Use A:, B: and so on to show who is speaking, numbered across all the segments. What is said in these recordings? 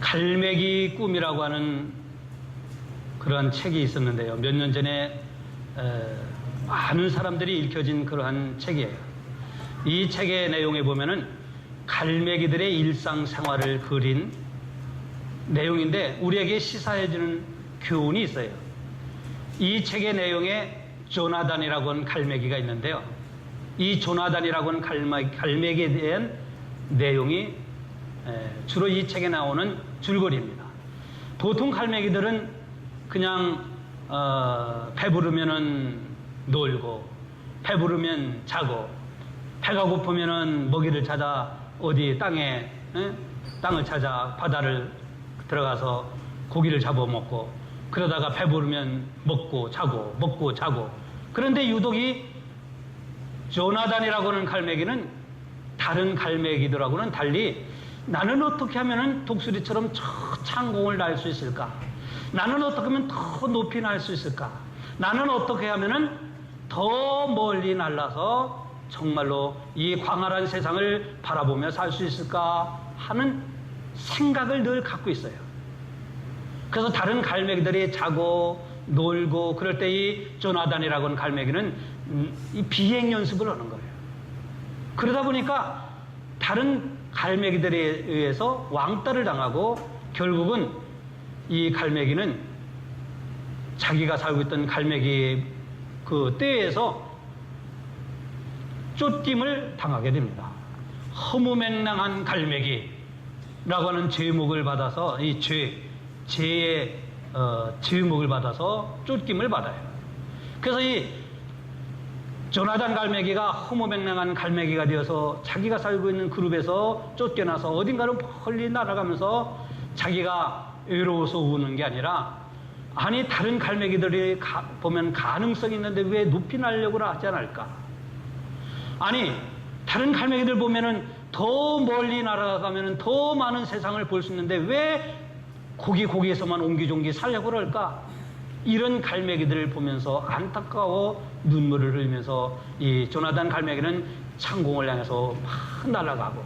A: 갈매기 꿈이라고 하는 그러한 책이 있었는데요. 몇 년 전에 많은 사람들이 읽혀진 그러한 책이에요. 이 책의 내용에 보면은 갈매기들의 일상생활을 그린 내용인데 우리에게 시사해주는 교훈이 있어요. 이 책의 내용에 조나단이라고 하는 갈매기가 있는데요. 이 조나단이라고 하는 갈매기에 대한 내용이 주로 이 책에 나오는 줄거리입니다. 보통 갈매기들은 그냥 배부르면은 놀고 배부르면 자고 배가 고프면은 먹이를 찾아 어디 땅을 찾아 바다를 들어가서 고기를 잡아먹고 그러다가 배부르면 먹고 자고 그런데 유독 이 조나단이라고 하는 갈매기는 다른 갈매기들하고는 달리 나는 어떻게 하면 독수리처럼 저 창공을 날 수 있을까? 나는 어떻게 하면 더 높이 날 수 있을까? 나는 어떻게 하면 더 멀리 날아서 정말로 이 광활한 세상을 바라보며 살 수 있을까 하는 생각을 늘 갖고 있어요. 그래서 다른 갈매기들이 자고 놀고 그럴 때 이 조나단이라고 하는 갈매기는 이 비행 연습을 하는 거예요. 그러다 보니까 다른 갈매기들에 의해서 왕따를 당하고 결국은 이 갈매기는 자기가 살고 있던 갈매기 그 떼에서 쫓김을 당하게 됩니다. 허무맹랑한 갈매기라고 하는 제목을 받아서 이 죄의 제목을 받아서 쫓김을 받아요. 그래서 이 조나단 갈매기가 허무맹랑한 갈매기가 되어서 자기가 살고 있는 그룹에서 쫓겨나서 어딘가로 멀리 날아가면서 자기가 외로워서 우는 게 아니라 아니 다른 갈매기들이 보면 가능성이 있는데 왜 높이 날려고 하지 않을까? 아니 다른 갈매기들 보면은 더 멀리 날아가면은 더 많은 세상을 볼 수 있는데 왜 고기에서만 옹기종기 살려고 그럴까? 이런 갈매기들을 보면서 안타까워 눈물을 흘리면서 이 조나단 갈매기는 창공을 향해서 막 날아가고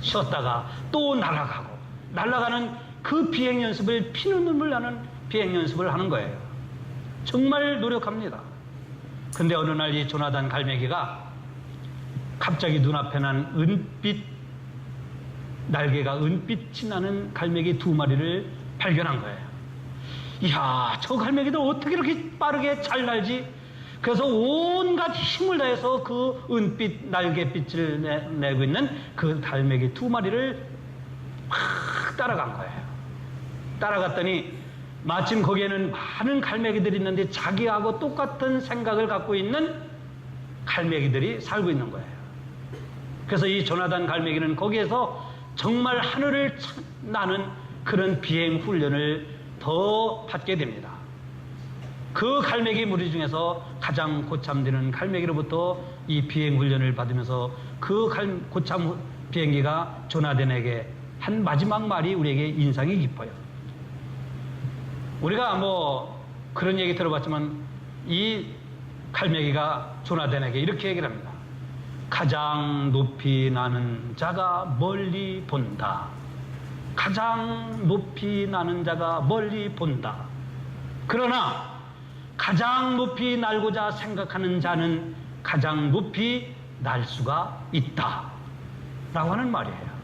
A: 쉬었다가 또 날아가는 그 비행 연습을 피는 눈물 나는 비행 연습을 하는 거예요. 정말 노력합니다. 근데 어느 날 이 조나단 갈매기가 갑자기 눈앞에 난 날개가 은빛이 나는 갈매기 2마리를 발견한 거예요. 이야, 저 갈매기들 어떻게 이렇게 빠르게 잘 날지? 그래서 온갖 힘을 다해서 그 은빛 날개빛을 내고 있는 그 갈매기 2마리를 막 따라간 거예요. 따라갔더니 마침 거기에는 많은 갈매기들이 있는데 자기하고 똑같은 생각을 갖고 있는 갈매기들이 살고 있는 거예요. 그래서 이 조나단 갈매기는 거기에서 정말 하늘을 나는 그런 비행 훈련을 더 받게 됩니다. 그 갈매기 무리 중에서 가장 고참되는 갈매기로부터 이 비행 훈련을 받으면서 그 고참 비행기가 조나단에게 한 마지막 말이 우리에게 인상이 깊어요. 우리가 뭐 그런 얘기 들어봤지만 이 갈매기가 조나단에게 이렇게 얘기를 합니다. 가장 높이 나는 자가 멀리 본다. 가장 높이 나는 자가 멀리 본다. 그러나 가장 높이 날고자 생각하는 자는 가장 높이 날 수가 있다. 라고 하는 말이에요.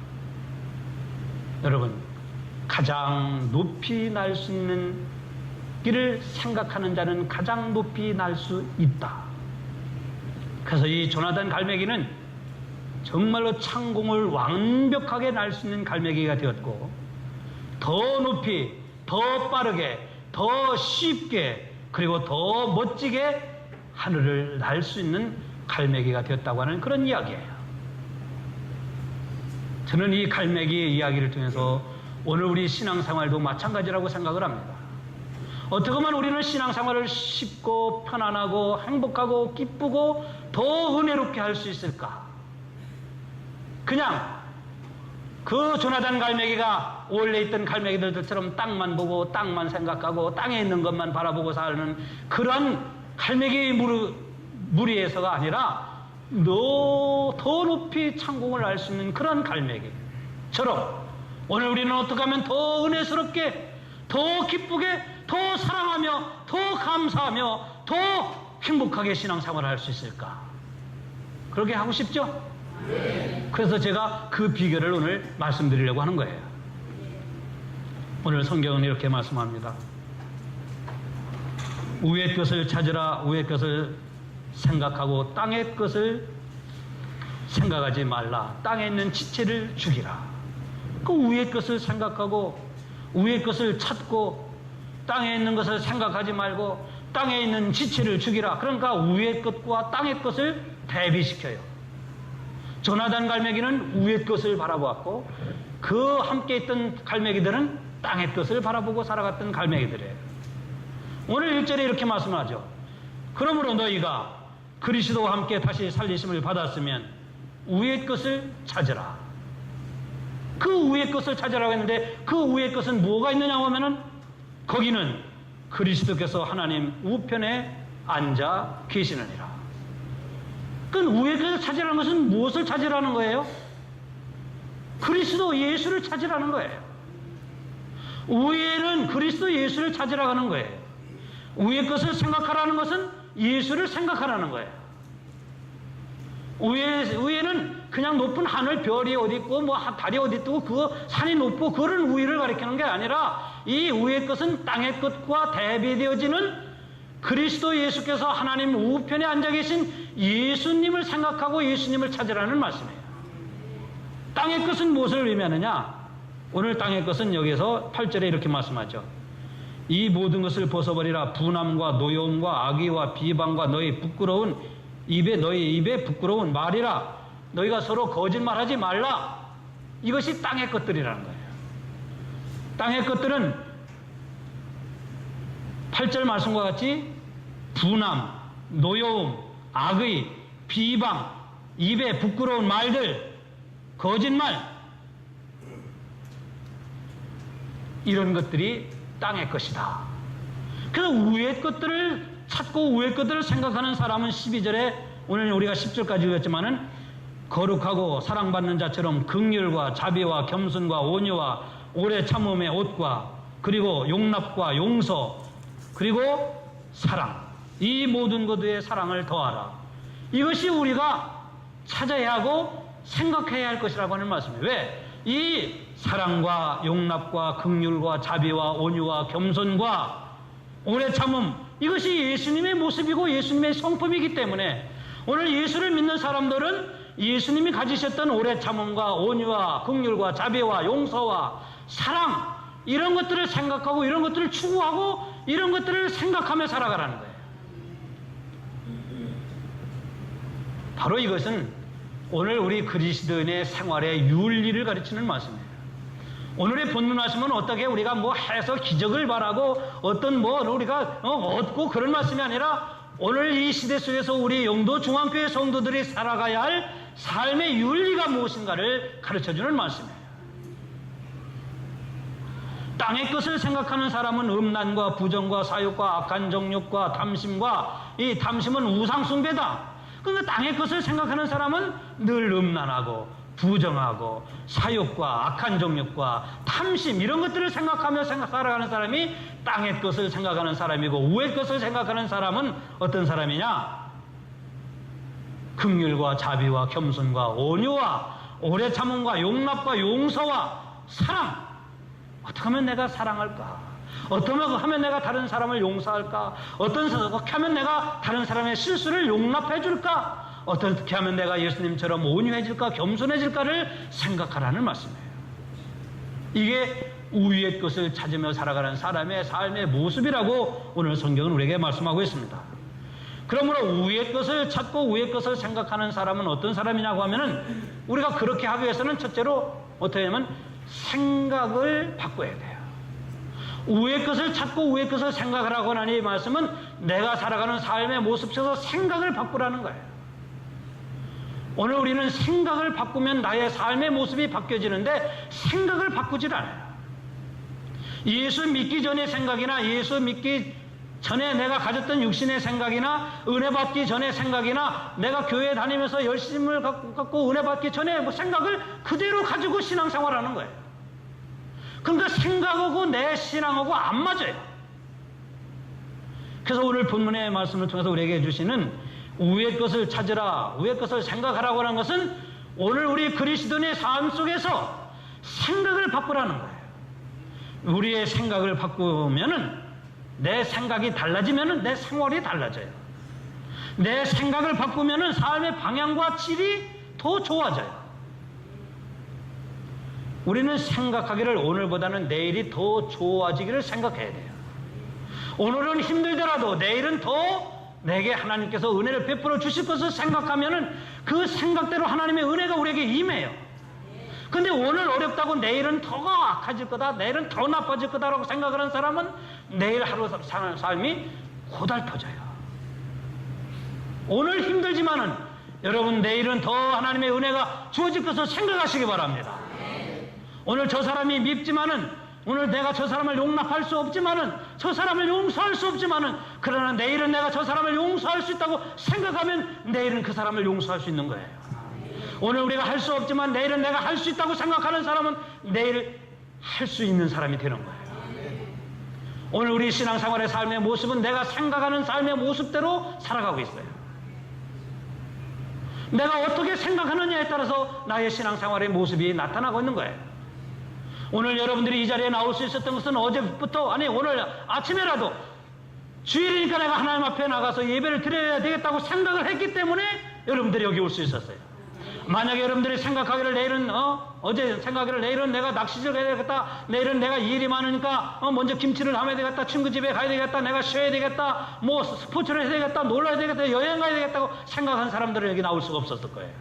A: 여러분, 가장 높이 날 수 있는 길을 생각하는 자는 가장 높이 날 수 있다. 그래서 이 조나단 갈매기는 정말로 창공을 완벽하게 날 수 있는 갈매기가 되었고 더 높이, 더 빠르게, 더 쉽게 그리고 더 멋지게 하늘을 날 수 있는 갈매기가 되었다고 하는 그런 이야기예요. 저는 이 갈매기의 이야기를 통해서 오늘 우리 신앙생활도 마찬가지라고 생각을 합니다. 어떻게 보면 우리는 신앙생활을 쉽고 편안하고 행복하고 기쁘고 더 은혜롭게 할 수 있을까? 그냥 그 조나단 갈매기가 원래 있던 갈매기들처럼 땅만 보고 땅만 생각하고 땅에 있는 것만 바라보고 사는 그런 갈매기 무리에서가 아니라 더 높이 창공을 알 수 있는 그런 갈매기처럼 오늘 우리는 어떻게 하면 더 은혜스럽게, 더 기쁘게, 더 사랑하며, 더 감사하며, 더 행복하게 신앙생활을 할 수 있을까? 그렇게 하고 싶죠? 그래서 제가 그 비결을 오늘 말씀드리려고 하는 거예요. 오늘 성경은 이렇게 말씀합니다. 위의 것을 찾으라. 위의 것을 생각하고 땅의 것을 생각하지 말라. 땅에 있는 지체를 죽이라. 그 위의 것을 생각하고 위의 것을 찾고 땅에 있는 것을 생각하지 말고 땅에 있는 지체를 죽이라. 그러니까 위의 것과 땅의 것을 대비시켜요. 조나단 갈매기는 위의 것을 바라보았고 그 함께 있던 갈매기들은 땅의 것을 바라보고 살아갔던 갈매기들이에요. 오늘 1절에 이렇게 말씀하죠. 그러므로 너희가 그리스도와 함께 다시 살리심을 받았으면 위의 것을 찾으라. 그 위의 것을 찾으라고 했는데 그 위의 것은 뭐가 있느냐고 하면은 거기는 그리스도께서 하나님 우편에 앉아 계시느니라. 그 위의 것을 찾으라는 것은 무엇을 찾으라는 거예요? 그리스도 예수를 찾으라는 거예요. 위에는 그리스도 예수를 찾으라고 하는 거예요. 위의 것을 생각하라는 것은 예수를 생각하라는 거예요. 위에는 그냥 높은 하늘 별이 어디 있고 뭐 달이 어디 있고 그거 산이 높고 그런 위를 가리키는 게 아니라 이 위의 것은 땅의 것과 대비되어지는 그리스도 예수께서 하나님 우편에 앉아 계신 예수님을 생각하고 예수님을 찾으라는 말씀이에요. 땅의 것은 무엇을 의미하느냐? 오늘 땅의 것은 여기서 8절에 이렇게 말씀하죠. 이 모든 것을 벗어버리라. 분함과 노여움과 악의와 비방과 너희 입에 부끄러운 말이라. 너희가 서로 거짓말하지 말라. 이것이 땅의 것들이라는 거예요. 땅의 것들은 8절 말씀과 같이 분함, 노여움, 악의, 비방, 입에 부끄러운 말들, 거짓말, 이런 것들이 땅의 것이다. 그래서 위의 것들을 찾고 위의 것들을 생각하는 사람은 12절에 오늘 우리가 10절까지 읽었지만은 거룩하고 사랑받는 자처럼 긍휼과 자비와 겸손과 온유와 오래 참음의 옷과 그리고 용납과 용서 그리고 사랑, 이 모든 것에 사랑을 더하라. 이것이 우리가 찾아야 하고 생각해야 할 것이라고 하는 말씀이에요. 왜? 이 사랑과 용납과 긍휼과 자비와 온유와 겸손과 오래 참음, 이것이 예수님의 모습이고 예수님의 성품이기 때문에 오늘 예수를 믿는 사람들은 예수님이 가지셨던 오래 참음과 온유와 긍휼과 자비와 용서와 사랑, 이런 것들을 생각하고 이런 것들을 추구하고 이런 것들을 생각하며 살아가라는 거예요. 바로 이것은 오늘 우리 그리스도인의 생활의 윤리를 가르치는 말씀이에요. 오늘의 본문 말씀은 어떻게 우리가 뭐 해서 기적을 바라고 어떤 뭐 우리가 얻고 그런 말씀이 아니라 오늘 이 시대 속에서 우리 영도 중앙교회 성도들이 살아가야 할 삶의 윤리가 무엇인가를 가르쳐주는 말씀이에요. 땅의 것을 생각하는 사람은 음란과 부정과 사욕과 악한 정욕과 탐심과, 이 탐심은 우상숭배다. 그러니까 땅의 것을 생각하는 사람은 늘 음란하고 부정하고 사욕과 악한 정욕과 탐심, 이런 것들을 생각하며 살아가는 사람이 땅의 것을 생각하는 사람이고, 위의 것을 생각하는 사람은 어떤 사람이냐? 긍휼과 자비와 겸손과 온유와 오래 참음과 용납과 용서와 사랑. 어떻게 하면 내가 사랑할까? 어떻게 하면 내가 다른 사람을 용서할까? 어떻게 하면 내가 다른 사람의 실수를 용납해 줄까? 어떻게 하면 내가 예수님처럼 온유해질까? 겸손해질까를 생각하라는 말씀이에요. 이게 위의 것을 찾으며 살아가는 사람의 삶의 모습이라고 오늘 성경은 우리에게 말씀하고 있습니다. 그러므로 위의 것을 찾고 위의 것을 생각하는 사람은 어떤 사람이냐고 하면은, 우리가 그렇게 하기 위해서는 첫째로 어떻게 하면 생각을 바꿔야 돼요. 위의 것을 찾고 위의 것을 생각하라고 하는 이 말씀은 내가 살아가는 삶의 모습 속에서 생각을 바꾸라는 거예요. 오늘 우리는 생각을 바꾸면 나의 삶의 모습이 바뀌어지는데 생각을 바꾸질 않아요. 예수 믿기 전의 생각이나 예수 믿기 전에 내가 가졌던 육신의 생각이나 은혜 받기 전의 생각이나 내가 교회 다니면서 열심을 갖고 은혜 받기 전에 생각을 그대로 가지고 신앙생활하는 거예요. 그러니까 생각하고 내 신앙하고 안 맞아요. 그래서 오늘 본문의 말씀을 통해서 우리에게 해주시는 위의 것을 찾으라, 위의 것을 생각하라고 하는 것은 오늘 우리 그리스도인의 삶 속에서 생각을 바꾸라는 거예요. 우리의 생각을 바꾸면은, 내 생각이 달라지면은 내 생활이 달라져요. 내 생각을 바꾸면은 삶의 방향과 질이 더 좋아져요. 우리는 생각하기를 오늘보다는 내일이 더 좋아지기를 생각해야 돼요. 오늘은 힘들더라도 내일은 더 내게 하나님께서 은혜를 베풀어 주실 것을 생각하면은 그 생각대로 하나님의 은혜가 우리에게 임해요. 근데 오늘 어렵다고 내일은 더 악해질 거다, 내일은 더 나빠질 거다라고 생각하는 사람은 내일 하루 사는 삶이 고달퍼져요. 오늘 힘들지만은 여러분 내일은 더 하나님의 은혜가 주어질 것을 생각하시기 바랍니다. 오늘 저 사람이 밉지만은, 오늘 내가 저 사람을 용납할 수 없지만은, 저 사람을 용서할 수 없지만은, 그러나 내일은 내가 저 사람을 용서할 수 있다고 생각하면 내일은 그 사람을 용서할 수 있는 거예요. 오늘 우리가 할 수 없지만 내일은 내가 할 수 있다고 생각하는 사람은 내일 할 수 있는 사람이 되는 거예요. 오늘 우리 신앙생활의 삶의 모습은 내가 생각하는 삶의 모습대로 살아가고 있어요. 내가 어떻게 생각하느냐에 따라서 나의 신앙생활의 모습이 나타나고 있는 거예요. 오늘 여러분들이 이 자리에 나올 수 있었던 것은 어제부터, 아니 오늘 아침에라도 주일이니까 내가 하나님 앞에 나가서 예배를 드려야 되겠다고 생각을 했기 때문에 여러분들이 여기 올 수 있었어요. 만약에 여러분들이 생각하기를 내일은 어제 생각하기를 내일은 내가 낚시질 가야 되겠다, 내일은 내가 일이 많으니까 먼저 김치를 담아야 되겠다, 친구 집에 가야 되겠다, 내가 쉬어야 되겠다, 뭐 스포츠를 해야 되겠다, 놀아야 되겠다, 여행 가야 되겠다고 생각한 사람들은 여기 나올 수가 없었을 거예요.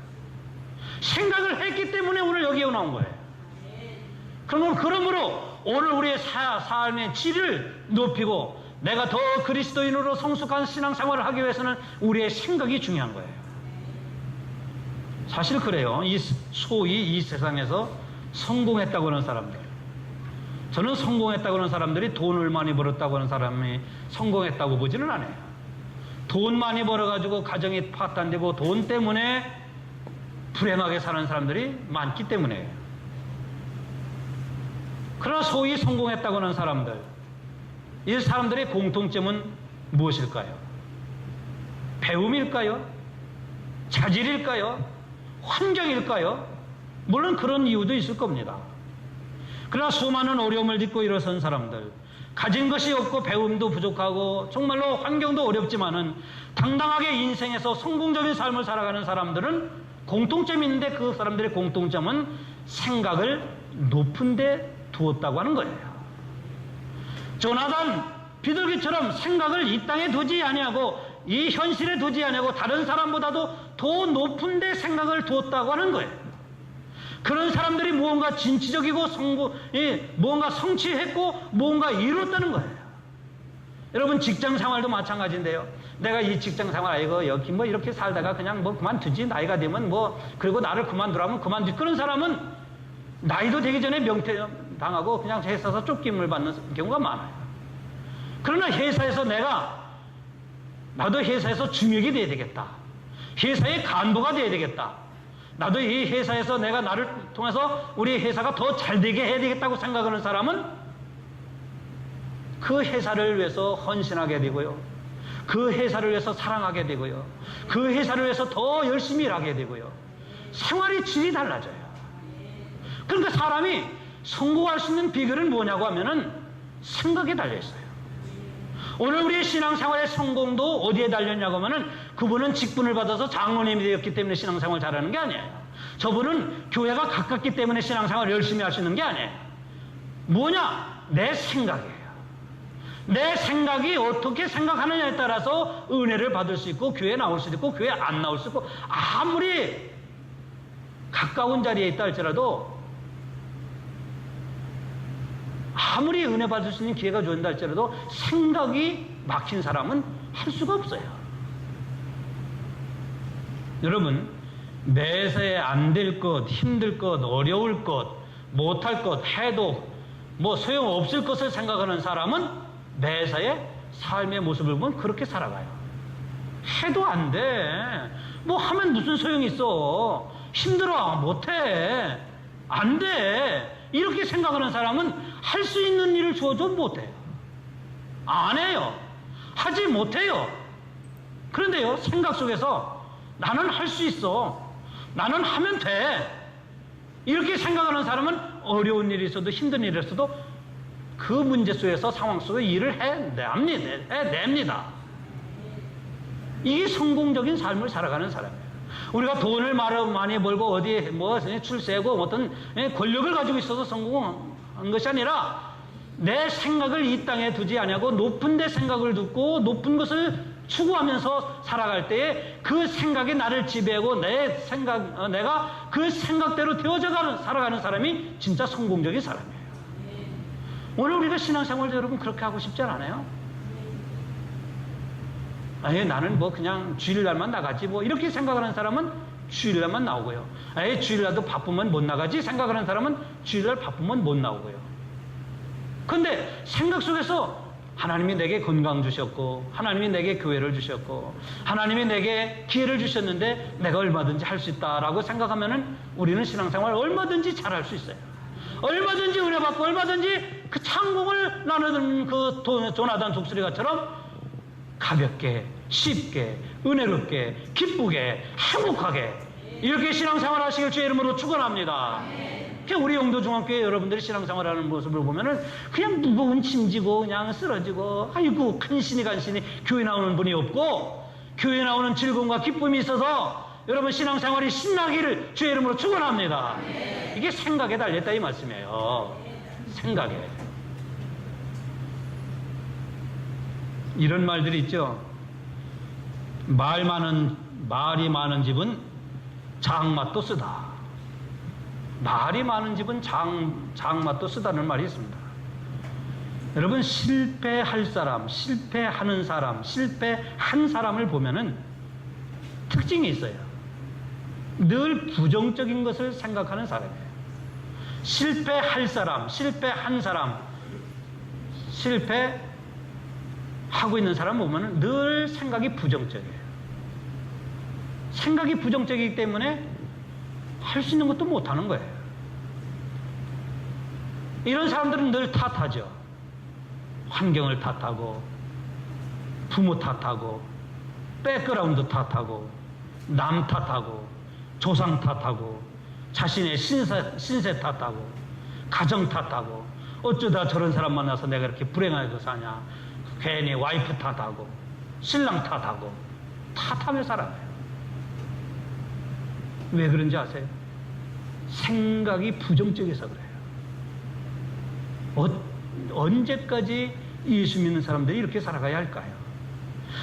A: 생각을 했기 때문에 오늘 여기에 나온 거예요. 그러므로 오늘 우리의 삶의 질을 높이고 내가 더 그리스도인으로 성숙한 신앙생활을 하기 위해서는 우리의 생각이 중요한 거예요. 사실 그래요. 소위 이 세상에서 성공했다고 하는 사람들, 저는 성공했다고 하는 사람들이 돈을 많이 벌었다고 하는 사람이 성공했다고 보지는 않아요. 돈 많이 벌어가지고 가정이 파탄되고 돈 때문에 불행하게 사는 사람들이 많기 때문에요. 그러나 소위 성공했다고 하는 사람들, 이 사람들의 공통점은 무엇일까요? 배움일까요? 자질일까요? 환경일까요? 물론 그런 이유도 있을 겁니다. 그러나 수많은 어려움을 딛고 일어선 사람들, 가진 것이 없고 배움도 부족하고 정말로 환경도 어렵지만은 당당하게 인생에서 성공적인 삶을 살아가는 사람들은 공통점이 있는데, 그 사람들의 공통점은 생각을 높은 데 두었다고 하는 거예요. 조나단 비둘기처럼 생각을 이 땅에 두지 아니하고 이 현실에 두지 아니하고 다른 사람보다도 더 높은 데 생각을 두었다고 하는 거예요. 그런 사람들이 무언가 진취적이고 무언가 성취했고 무언가 이뤘다는 거예요. 여러분 직장 생활도 마찬가지인데요. 내가 이 직장 생활 여기 뭐 이렇게 살다가 그냥 뭐 그만두지, 나이가 되면 뭐, 그리고 나를 그만두라면 그만두지. 그런 사람은 나이도 되기 전에 명퇴 당하고 그냥 회사에서 쫓김을 받는 경우가 많아요. 그러나 회사에서 나도 회사에서 주역이 돼야 되겠다, 회사의 간부가 돼야 되겠다, 나도 이 회사에서 내가 나를 통해서 우리 회사가 더 잘 되게 해야 되겠다고 생각하는 사람은 그 회사를 위해서 헌신하게 되고요, 그 회사를 위해서 사랑하게 되고요, 그 회사를 위해서 더 열심히 일하게 되고요, 생활의 질이 달라져요. 그러니까 사람이 성공할 수 있는 비결은 뭐냐고 하면은 생각에 달려있어요. 오늘 우리의 신앙생활의 성공도 어디에 달렸냐고 하면은, 그분은 직분을 받아서 장로님이 되었기 때문에 신앙생활 잘하는 게 아니에요. 저분은 교회가 가깝기 때문에 신앙생활을 열심히 할 수 있는 게 아니에요. 뭐냐? 내 생각이에요. 내 생각이 어떻게 생각하느냐에 따라서 은혜를 받을 수 있고 교회에 나올 수도 있고 교회에 안 나올 수 있고, 아무리 가까운 자리에 있다 할지라도, 아무리 은혜 받을 수 있는 기회가 주어진다 할지라도 생각이 막힌 사람은 할 수가 없어요. 여러분, 매사에 안 될 것, 힘들 것, 어려울 것, 못할 것, 해도 뭐 소용없을 것을 생각하는 사람은 매사에 삶의 모습을 보면 그렇게 살아가요. 해도 안 돼, 뭐 하면 무슨 소용이 있어, 힘들어, 못해, 안 돼, 이렇게 생각하는 사람은 할 수 있는 일을 주어도 못해요. 안 해요. 하지 못해요. 그런데요, 생각 속에서 나는 할 수 있어. 나는 하면 돼. 이렇게 생각하는 사람은 어려운 일이 있어도 힘든 일이 있어도 그 문제 속에서 상황 속에 일을 해냅니다. 이게 성공적인 삶을 살아가는 사람이에요. 우리가 돈을 많이 벌고 어디에 출세하고 어떤 권력을 가지고 있어서 성공한 것이 아니라 내 생각을 이 땅에 두지 아니하고 높은 데 생각을 두고 높은 것을 추구하면서 살아갈 때에 그 생각이 나를 지배하고 내가 그 생각대로 살아가는 사람이 진짜 성공적인 사람이에요. 오늘 우리가 신앙생활 여러분 그렇게 하고 싶지 않아요? 아니, 나는 그냥 주일날만 나가지 이렇게 생각하는 사람은 주일날만 나오고요. 아니, 주일날도 바쁘면 못 나가지 생각하는 사람은 주일날 바쁘면 못 나오고요. 근데 생각 속에서 하나님이 내게 건강 주셨고 하나님이 내게 교회를 주셨고 하나님이 내게 기회를 주셨는데 내가 얼마든지 할 수 있다라고 생각하면은 우리는 신앙생활 얼마든지 잘할 수 있어요. 얼마든지 은혜 받고 얼마든지 그 창공을 나누는 그 조나단 독수리가처럼 가볍게 쉽게 은혜롭게 기쁘게 행복하게 이렇게 신앙생활 하시길 주의 이름으로 축원합니다. 우리 영도중앙교회 여러분들이 신앙생활하는 모습을 보면은 그냥 무거운 짐지고 그냥 쓰러지고 아이고 간신히 교회 나오는 분이 없고 교회 나오는 즐거움과 기쁨이 있어서 여러분 신앙생활이 신나기를 주의 이름으로 축원합니다. 이게 생각에 달렸다 이 말씀이에요. 생각에. 이런 말들이 있죠. 말이 많은 집은 장맛도 쓰다. 말이 많은 집은 장맛도 쓰다는 말이 있습니다. 여러분 실패할 사람, 실패하는 사람, 실패한 사람을 보면은 특징이 있어요. 늘 부정적인 것을 생각하는 사람이에요. 실패할 사람, 실패한 사람, 실패하고 있는 사람 보면은 늘 생각이 부정적이에요. 생각이 부정적이기 때문에 할 수 있는 것도 못하는 거예요. 이런 사람들은 늘 탓하죠. 환경을 탓하고 부모 탓하고 백그라운드 탓하고 남 탓하고 조상 탓하고 자신의 신세 탓하고 가정 탓하고 어쩌다 저런 사람 만나서 내가 이렇게 불행하게 사냐 괜히 와이프 탓하고 신랑 탓하고 탓하며 살아요. 왜 그런지 아세요? 생각이 부정적이어서 그래요. 언제까지 예수 믿는 사람들이 이렇게 살아가야 할까요?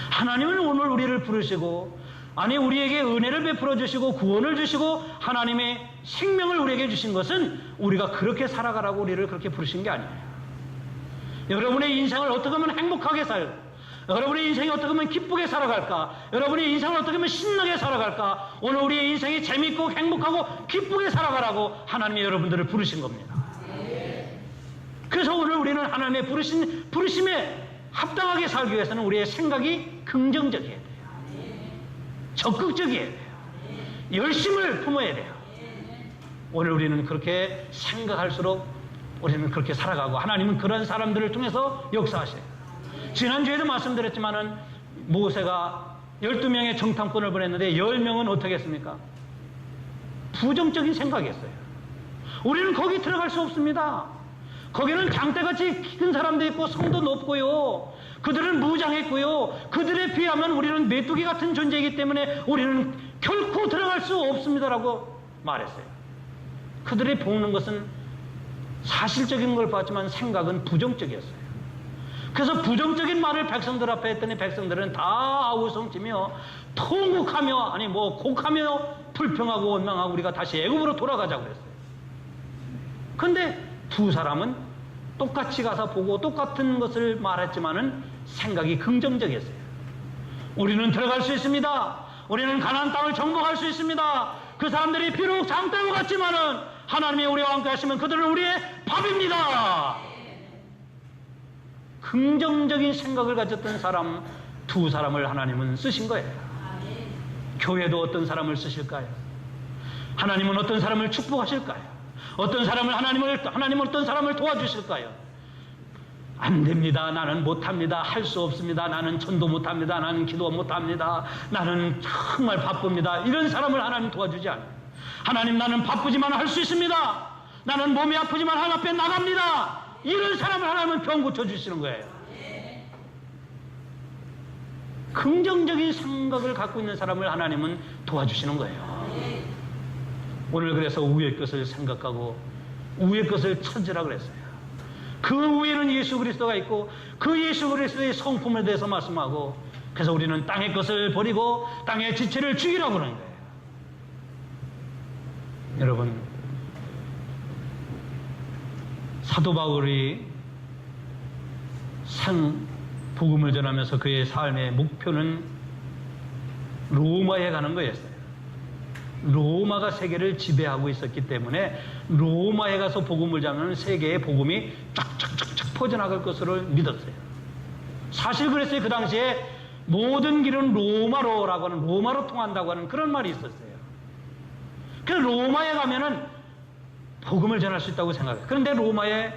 A: 하나님은 오늘 우리를 부르시고 우리에게 은혜를 베풀어 주시고 구원을 주시고 하나님의 생명을 우리에게 주신 것은 우리가 그렇게 살아가라고 우리를 그렇게 부르신 게 아니에요. 여러분의 인생을 어떻게 하면 행복하게 살고 여러분의 인생이 어떻게 하면 기쁘게 살아갈까? 여러분의 인생을 어떻게 하면 신나게 살아갈까? 오늘 우리의 인생이 재밌고 행복하고 기쁘게 살아가라고 하나님이 여러분들을 부르신 겁니다. 그래서 오늘 우리는 하나님의 부르심에 합당하게 살기 위해서는 우리의 생각이 긍정적이어야 돼요. 적극적이어야 돼요. 열심을 품어야 돼요. 오늘 우리는 그렇게 생각할수록 우리는 그렇게 살아가고 하나님은 그런 사람들을 통해서 역사하셔요. 지난주에도 말씀드렸지만은 모세가 12명의 정탐꾼을 보냈는데 10명은 어떻게 했습니까? 부정적인 생각이었어요. 우리는 거기 들어갈 수 없습니다. 거기는 장대같이 큰 사람도 있고 성도 높고요. 그들은 무장했고요. 그들에 비하면 우리는 메뚜기 같은 존재이기 때문에 우리는 결코 들어갈 수 없습니다라고 말했어요. 그들이 보는 것은 사실적인 걸 봤지만 생각은 부정적이었어요. 그래서 부정적인 말을 백성들 앞에 했더니 백성들은 다 아우성치며 통곡하며 곡하며 불평하고 원망하고 우리가 다시 애굽으로 돌아가자고 그랬어요. 근데 두 사람은 똑같이 가서 보고 똑같은 것을 말했지만은 생각이 긍정적이었어요. 우리는 들어갈 수 있습니다. 우리는 가나안 땅을 정복할 수 있습니다. 그 사람들이 비록 장대와 같지만은 하나님이 우리와 함께 하시면 그들은 우리의 밥입니다. 긍정적인 생각을 가졌던 사람 두 사람을 하나님은 쓰신 거예요. 교회도 어떤 사람을 쓰실까요? 하나님은 어떤 사람을 축복하실까요? 어떤 사람을 하나님 어떤 사람을 도와주실까요? 안 됩니다. 나는 못합니다. 할 수 없습니다. 나는 전도 못합니다. 나는 기도 못합니다. 나는 정말 바쁩니다. 이런 사람을 하나님 도와주지 않아요. 하나님, 나는 바쁘지만 할 수 있습니다. 나는 몸이 아프지만 하나님 앞에 나갑니다. 이런 사람을 하나님은 병 고쳐주시는 거예요. 긍정적인 생각을 갖고 있는 사람을 하나님은 도와주시는 거예요. 오늘 그래서 우의 것을 생각하고 우의 것을 찾으라 그랬어요. 그 위에는 예수 그리스도가 있고 그 예수 그리스도의 성품에 대해서 말씀하고, 그래서 우리는 땅의 것을 버리고 땅의 지체를 죽이라고 그러는 거예요. 여러분, 사도 바울이 복음을 전하면서 그의 삶의 목표는 로마에 가는 거였어요. 로마가 세계를 지배하고 있었기 때문에 로마에 가서 복음을 전하면 세계의 복음이 쫙쫙쫙쫙 퍼져나갈 것을 믿었어요. 사실 그랬어요. 그 당시에 모든 길은 로마로라고 하는, 로마로 통한다고 하는 그런 말이 있었어요. 그래서 로마에 가면은 복음을 전할 수 있다고 생각해요. 그런데 로마에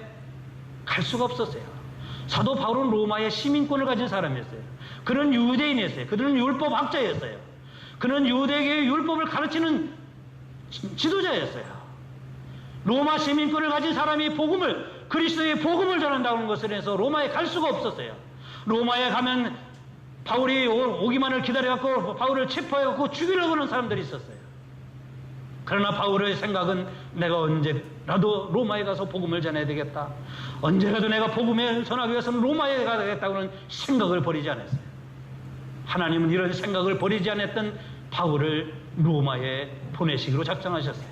A: 갈 수가 없었어요. 사도 바울은 로마의 시민권을 가진 사람이었어요. 그는 유대인이었어요. 그들은 율법학자였어요. 그는 유대계의 율법을 가르치는 지도자였어요. 로마 시민권을 가진 사람이 그리스도의 복음을 전한다고 하는 것을 해서 로마에 갈 수가 없었어요. 로마에 가면 바울이 오기만을 기다려갖고 바울을 체포해갖고 죽이려고 하는 사람들이 있었어요. 그러나 바울의 생각은 내가 언제라도 로마에 가서 복음을 전해야 되겠다. 언제라도 내가 복음을 전하기 위해서는 로마에 가야 되겠다고 하는 생각을 버리지 않았어요. 하나님은 이런 생각을 버리지 않았던 바울을 로마에 보내시기로 작정하셨어요.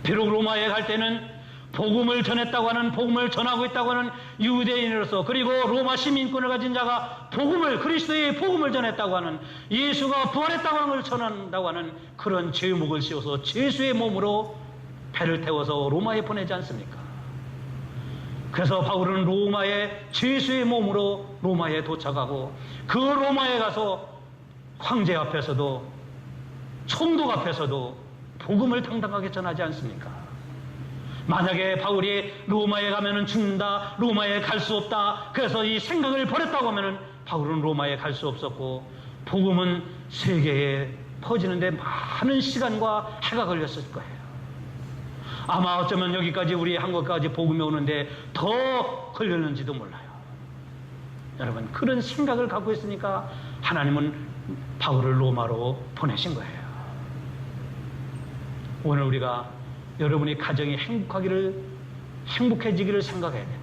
A: 비록 로마에 갈 때는 복음을 전했다고 하는, 복음을 전하고 있다고 하는 유대인으로서, 그리고 로마 시민권을 가진 자가 그리스도의 복음을 전했다고 하는, 예수가 부활했다고 하는 걸 전한다고 하는 그런 제목을 씌워서 예수의 몸으로 배를 태워서 로마에 보내지 않습니까? 그래서 바울은 로마에 예수의 몸으로 로마에 도착하고, 그 로마에 가서 황제 앞에서도 총독 앞에서도 복음을 당당하게 전하지 않습니까? 만약에 바울이 로마에 가면은 죽는다, 로마에 갈 수 없다, 그래서 이 생각을 버렸다고 하면은 바울은 로마에 갈 수 없었고, 복음은 세계에 퍼지는데 많은 시간과 해가 걸렸을 거예요. 아마 어쩌면 여기까지, 우리 한국까지 복음이 오는데 더 걸렸는지도 몰라요. 여러분, 그런 생각을 갖고 있으니까 하나님은 바울을 로마로 보내신 거예요. 오늘 우리가 여러분의 가정이 행복해지기를 생각해야 되고,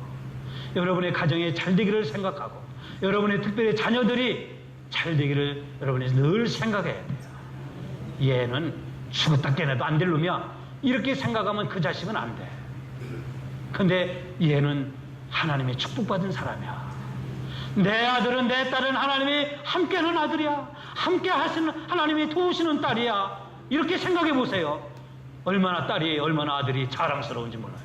A: 여러분의 가정이 잘 되기를 생각하고, 여러분의 특별히 자녀들이 잘 되기를 여러분이 늘 생각해야 돼요. 얘는 죽었다 깨어나도 안 될 놈이야, 이렇게 생각하면 그 자식은 안 돼. 근데 얘는 하나님의 축복받은 사람이야. 내 아들은, 내 딸은 하나님이 함께하는 아들이야. 함께 하시는, 하나님이 도우시는 딸이야. 이렇게 생각해 보세요. 얼마나 아들이 자랑스러운지 몰라요.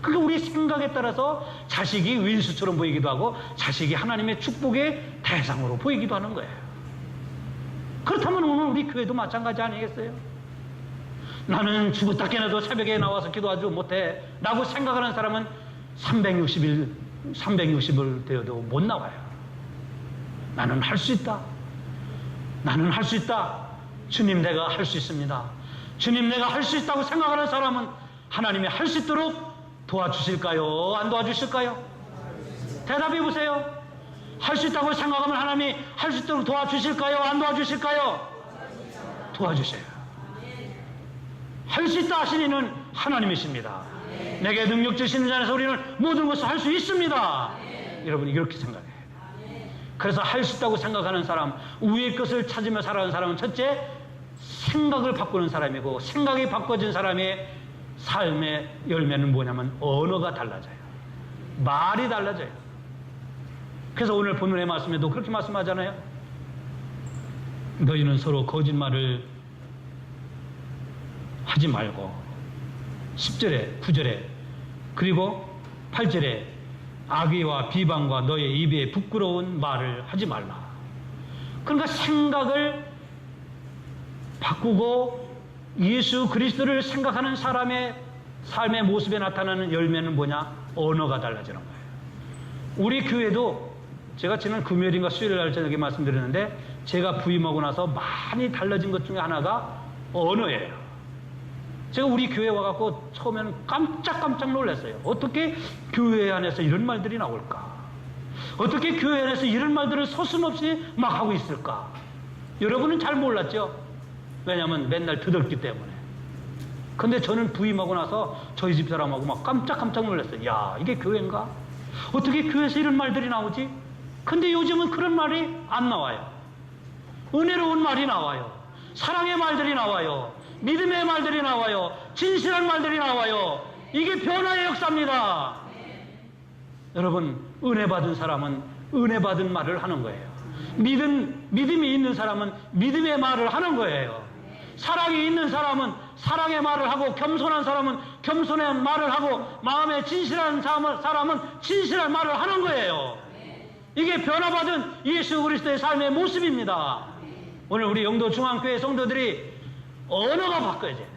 A: 그러니까 우리 생각에 따라서 자식이 윈수처럼 보이기도 하고, 자식이 하나님의 축복의 대상으로 보이기도 하는 거예요. 그렇다면 오늘 우리 교회도 마찬가지 아니겠어요? 나는 죽었다 깨어나도 새벽에 나와서 기도하지 못해 라고 생각하는 사람은 360을 되어도 못 나와요. 나는 할 수 있다. 나는 할 수 있다. 주님, 내가 할 수 있습니다. 주님, 내가 할 수 있다고 생각하는 사람은 하나님이 할 수 있도록 도와주실까요? 안 도와주실까요? 대답해 보세요. 할 수 있다고 생각하면 하나님이 할 수 있도록 도와주실까요? 안 도와주실까요? 도와주세요. 할 수 있다 하시니는 하나님이십니다. 내게 능력 주시는 자에서 우리는 모든 것을 할 수 있습니다. 여러분, 이렇게 생각해요. 그래서 할 수 있다고 생각하는 사람, 위의 것을 찾으며 살아가는 사람은 첫째, 생각을 바꾸는 사람이고, 생각이 바꿔진 사람의 삶의 열매는 뭐냐면 언어가 달라져요. 말이 달라져요. 그래서 오늘 본문의 말씀에도 그렇게 말씀하잖아요. 너희는 서로 거짓말을 하지 말고, 10절에 9절에 그리고 8절에 악의와 비방과 너의 입에 부끄러운 말을 하지 말라. 그러니까 생각을 바꾸고 예수 그리스도를 생각하는 사람의 삶의 모습에 나타나는 열매는 뭐냐? 언어가 달라지는 거예요. 우리 교회도 제가 지난 금요일인가 수요일 날 저녁에 말씀드렸는데 제가 부임하고 나서 많이 달라진 것 중에 하나가 언어예요. 제가 우리 교회 와갖고 처음에는 깜짝 놀랐어요. 어떻게 교회 안에서 이런 말들이 나올까? 어떻게 교회 안에서 이런 말들을 서슴없이 막 하고 있을까? 여러분은 잘 몰랐죠? 왜냐하면 맨날 듣었기 때문에. 근데 저는 부임하고 나서 저희 집 사람하고 막 깜짝 놀랐어요. 야, 이게 교회인가? 어떻게 교회에서 이런 말들이 나오지? 근데 요즘은 그런 말이 안 나와요. 은혜로운 말이 나와요. 사랑의 말들이 나와요. 믿음의 말들이 나와요. 진실한 말들이 나와요. 이게 변화의 역사입니다. 여러분, 은혜 받은 사람은 은혜 받은 말을 하는 거예요. 믿음이 있는 사람은 믿음의 말을 하는 거예요. 사랑이 있는 사람은 사랑의 말을 하고, 겸손한 사람은 겸손의 말을 하고, 마음에 진실한 사람은 진실한 말을 하는 거예요. 이게 변화받은 예수 그리스도의 삶의 모습입니다. 오늘 우리 영도 중앙교회 성도들이 언어가 바뀌어져야 돼요.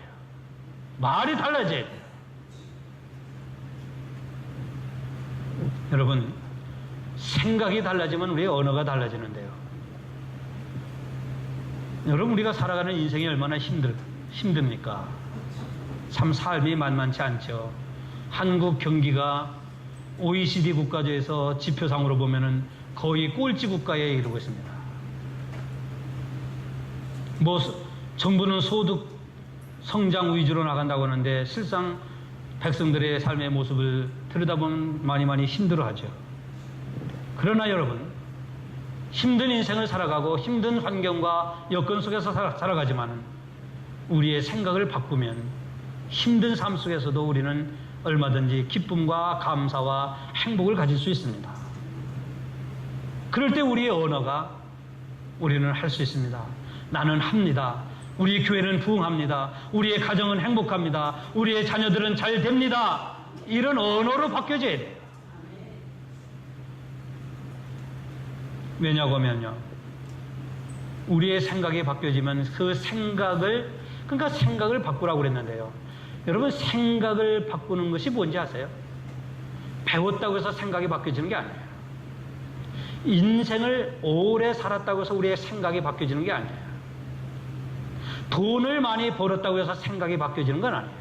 A: 말이 달라져야 돼요. 여러분, 생각이 달라지면 우리의 언어가 달라지는데요. 여러분, 우리가 살아가는 인생이 얼마나 힘듭니까? 참 삶이 만만치 않죠. 한국 경기가 OECD 국가 중에서 지표상으로 보면은 거의 꼴찌 국가에 이르고 있습니다. 정부는 소득 성장 위주로 나간다고 하는데 실상 백성들의 삶의 모습을 들여다보면 많이 힘들어하죠. 그러나 여러분, 힘든 인생을 살아가고 힘든 환경과 여건 속에서 살아가지만 우리의 생각을 바꾸면 힘든 삶 속에서도 우리는 얼마든지 기쁨과 감사와 행복을 가질 수 있습니다. 그럴 때 우리의 언어가 우리는 할 수 있습니다. 나는 합니다. 우리 교회는 부흥합니다. 우리의 가정은 행복합니다. 우리의 자녀들은 잘 됩니다. 이런 언어로 바뀌어져야 돼요. 왜냐하면요, 우리의 생각이 바뀌어지면 그 생각을 바꾸라고 그랬는데요. 여러분, 생각을 바꾸는 것이 뭔지 아세요? 배웠다고 해서 생각이 바뀌어지는 게 아니에요. 인생을 오래 살았다고 해서 우리의 생각이 바뀌어지는 게 아니에요. 돈을 많이 벌었다고 해서 생각이 바뀌어지는 건 아니에요.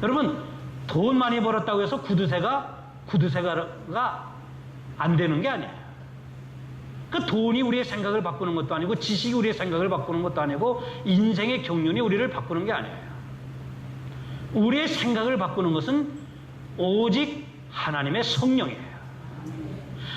A: 여러분, 돈 많이 벌었다고 해서 구두쇠가 안 되는 게 아니에요. 그 돈이 우리의 생각을 바꾸는 것도 아니고, 지식이 우리의 생각을 바꾸는 것도 아니고, 인생의 경륜이 우리를 바꾸는 게 아니에요. 우리의 생각을 바꾸는 것은 오직 하나님의 성령이에요.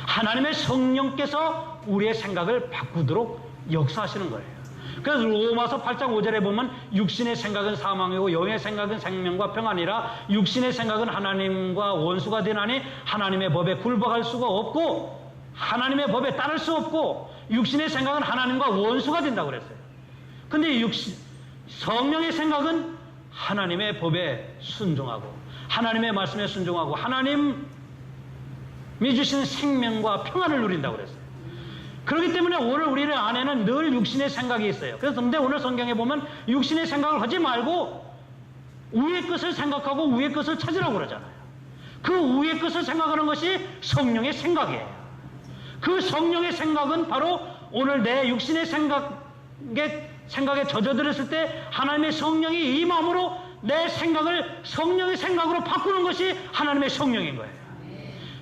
A: 하나님의 성령께서 우리의 생각을 바꾸도록 역사하시는 거예요. 그래서 로마서 8장 5절에 보면 육신의 생각은 사망이고 영의 생각은 생명과 평안이라, 육신의 생각은 하나님과 원수가 되나니 하나님의 법에 굴복할 수가 없고 하나님의 법에 따를 수 없고, 육신의 생각은 하나님과 원수가 된다고 그랬어요. 근데 성령의 생각은 하나님의 법에 순종하고 하나님의 말씀에 순종하고 하나님이 주신 생명과 평안을 누린다고 그랬어요. 그렇기 때문에 오늘 우리의 안에는 늘 육신의 생각이 있어요. 그래서 근데 오늘 성경에 보면 육신의 생각을 하지 말고 위의 것을 생각하고 위의 것을 찾으라고 그러잖아요. 그 위의 것을 생각하는 것이 성령의 생각이에요. 그 성령의 생각은 바로 오늘 내 육신의 생각에 젖어들었을 때 하나님의 성령이 이 마음으로 내 생각을 성령의 생각으로 바꾸는 것이 하나님의 성령인 거예요.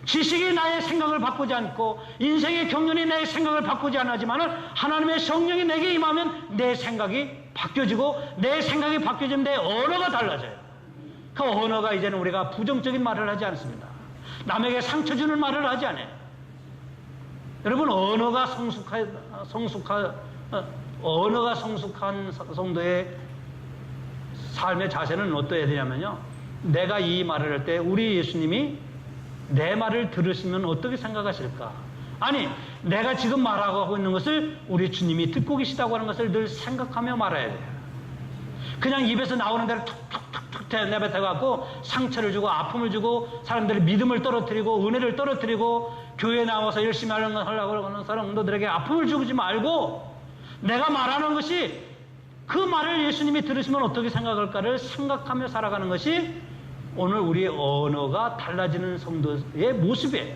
A: 지식이 나의 생각을 바꾸지 않고 인생의 경륜이 내 생각을 바꾸지 않지만은 하나님의 성령이 내게 임하면 내 생각이 바뀌어지고, 내 생각이 바뀌어지면 내 언어가 달라져요. 그 언어가 이제는 우리가 부정적인 말을 하지 않습니다. 남에게 상처 주는 말을 하지 않아요. 여러분, 언어가 성숙한 성도의 삶의 자세는 어떠해야 되냐면요, 내가 이 말을 할 때 우리 예수님이 내 말을 들으시면 어떻게 생각하실까? 아니, 내가 지금 말하고 있는 것을 우리 주님이 듣고 계시다고 하는 것을 늘 생각하며 말해야 돼요. 그냥 입에서 나오는 대로 툭툭툭툭 내뱉어갖고 상처를 주고 아픔을 주고 사람들의 믿음을 떨어뜨리고 은혜를 떨어뜨리고 교회에 나와서 열심히 하려고 하는 사람들에게 아픔을 주지 말고, 내가 말하는 것이 그 말을 예수님이 들으시면 어떻게 생각할까를 생각하며 살아가는 것이 오늘 우리의 언어가 달라지는 성도의 모습이에요.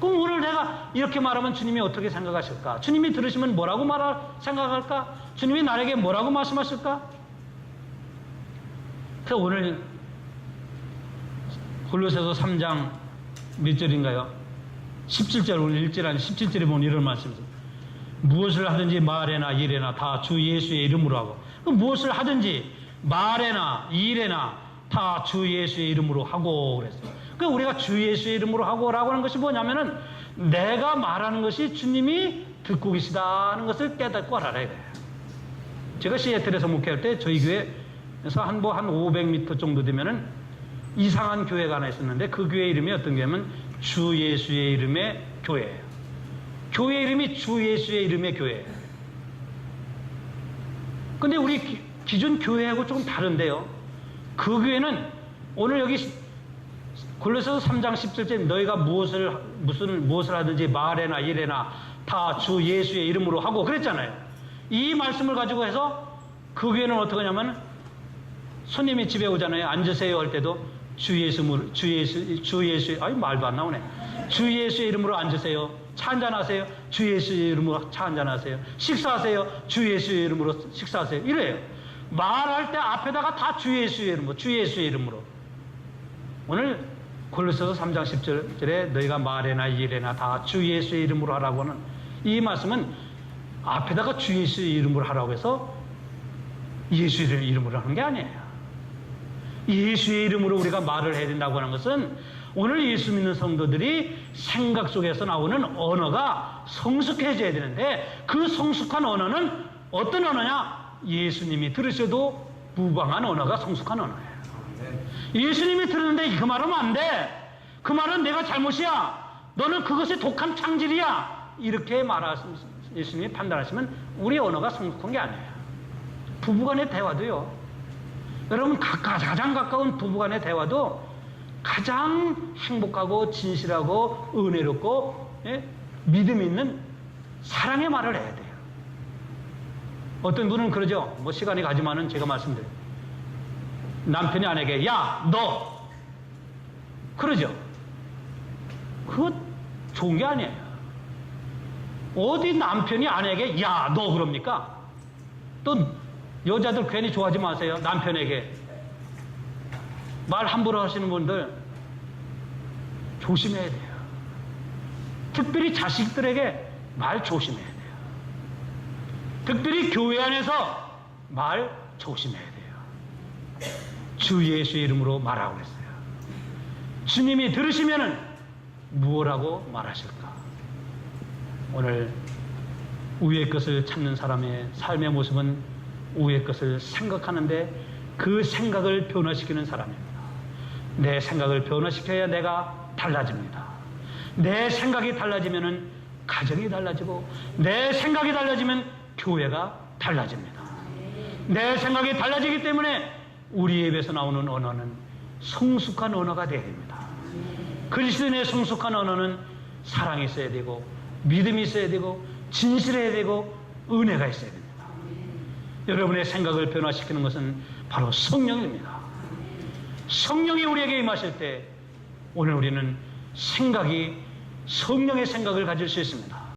A: 그럼 오늘 내가 이렇게 말하면 주님이 어떻게 생각하실까? 주님이 들으시면 뭐라고 생각할까? 주님이 나에게 뭐라고 말씀하실까? 그래서 오늘 골로새서 3장 몇 절인가요? 17절, 오늘 읽지라는 17절에 보면 이런 말씀이죠. 무엇을 하든지 말에나 일에나 다 주 예수의 이름으로 하고, 무엇을 하든지 말에나 일에나 다 주 예수의 이름으로 하고 그랬어요. 그러니까 우리가 주 예수의 이름으로 하고라고 하는 것이 뭐냐면은 내가 말하는 것이 주님이 듣고 계시다는 것을 깨닫고 알아야 돼요. 제가 시애틀에서 목회할 때 저희 교회에서 한 500m 정도 되면은 이상한 교회가 하나 있었는데 그 교회 이름이 어떤 교회냐면 주 예수의 이름의 교회예요. 교회 이름이 주 예수의 이름의 교회예요. 근데 우리 기존 교회하고 조금 다른데요. 그 교회는 오늘 여기 골로새서 3장 17절 너희가 무엇을 하든지 말에나 일에나 다 주 예수의 이름으로 하고 그랬잖아요. 이 말씀을 가지고 해서 그 교회는 어떻게 하냐면 손님이 집에 오잖아요. 앉으세요 할 때도 주 예수, 아니 말도 안 나오네. 주 예수의 이름으로 앉으세요. 차 한잔하세요. 주 예수의 이름으로 차 한잔하세요. 식사하세요. 주 예수의 이름으로 식사하세요. 이래요. 말할 때 앞에다가 다 주 예수의 이름으로, 주 예수의 이름으로. 오늘 골로새서 3장 10절에 너희가 말에나 일에나 다 주 예수의 이름으로 하라고 하는 이 말씀은 앞에다가 주 예수의 이름으로 하라고 해서 예수의 이름으로 하는 게 아니에요. 예수의 이름으로 우리가 말을 해야 된다고 하는 것은 오늘 예수 믿는 성도들이 생각 속에서 나오는 언어가 성숙해져야 되는데 그 성숙한 언어는 어떤 언어냐? 예수님이 들으셔도 무방한 언어가 성숙한 언어예요. 예수님이 들었는데 그 말하면 안 돼. 그 말은 내가 잘못이야. 너는 그것이 독한 창질이야. 이렇게 예수님이 판단하시면 우리 언어가 성숙한 게 아니에요. 부부간의 대화도요. 여러분 가장 가까운 부부간의 대화도 가장 행복하고 진실하고 은혜롭고 믿음 있는 사랑의 말을 해야 돼요. 어떤 분은 그러죠. 뭐 시간이 가지만은 제가 말씀드려요. 남편이 아내에게 야, 너 그러죠. 그거 좋은 게 아니에요. 어디 남편이 아내에게 야, 너 그럽니까? 또 여자들 괜히 좋아하지 마세요. 남편에게 말 함부로 하시는 분들 조심해야 돼요. 특별히 자식들에게 말 조심해야 돼요. 특별히 교회 안에서 말 조심해야 돼요. 주 예수의 이름으로 말하고 그랬어요. 주님이 들으시면은 무엇라고 말하실까? 오늘 위의 것을 찾는 사람의 삶의 모습은 위의 것을 생각하는데 그 생각을 변화시키는 사람입니다. 내 생각을 변화시켜야 내가 달라집니다. 내 생각이 달라지면은 가정이 달라지고 내 생각이 달라지면 교회가 달라집니다. 내 생각이 달라지기 때문에 우리 입에서 나오는 언어는 성숙한 언어가 되어야 됩니다. 그리스도인의 성숙한 언어는 사랑이 있어야 되고 믿음이 있어야 되고 진실해야 되고 은혜가 있어야 됩니다. 여러분의 생각을 변화시키는 것은 바로 성령입니다. 성령이 우리에게 임하실 때 오늘 우리는 성령의 생각을 가질 수 있습니다.